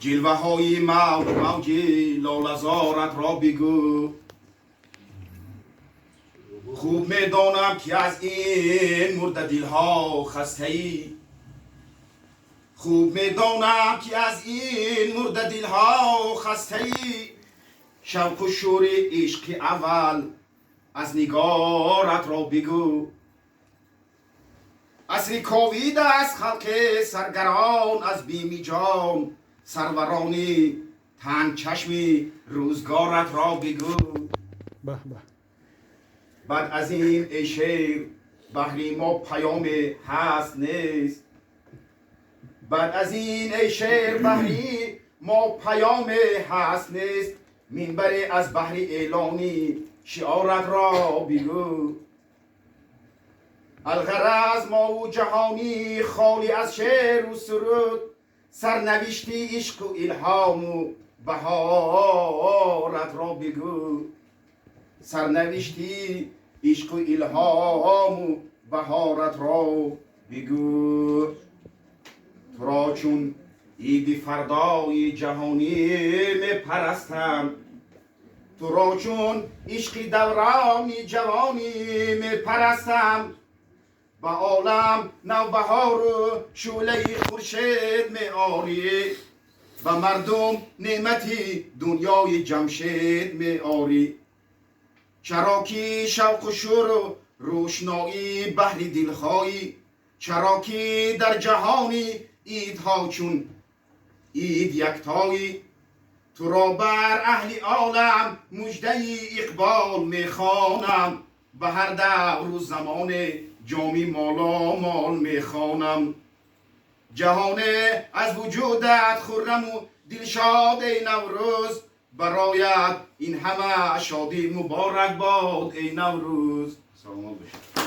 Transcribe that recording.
جلوه های موج لالزارت را بگو. خوب میدانم که از این مرده دلها خسته ای. خوب میدانم که از این مرده دلها خسته ای. شوق و شور عشق اول از نگارت را بگو. عصری کاویده از خلق سرگران از بیم جان، سرورانی تنگ چشمی روزگارت را بگو. به به. بعد از این ای شیر بهری ما پیام هست نیست. بعد از این ای شیر بهری ما پیام هست نیست. منبری از بحر اعلانی شعارت را بگو. الغرض ما و جهانی خالی از شعر و سرود، سرنوشتی عشق و الهام و بهارت را بگو. سرنوشتی عشق و الهام و بهارت را بگو. تو را چون عید فردای جهانی می پرستم، تو را چون عشق دوران جوانی می پرستم. به عالم نوبهار و شعله خورشید می آری، و مردم نعمتی دنیای جمشید می آری. چرا که شوق و شور و روشنایی بحر دلخواهی، چرا که در جهانی عیدها چون عید یکتایی. تو را بر اهل عالم مژده اقبال می خوانم، به هر دور و زمان جامی مالا مال می خوانم. جهانه از وجودت خرم و دلشاد ای نوروز، برایت این همه شادی مبارک باد ای نوروز. سلامت باشید.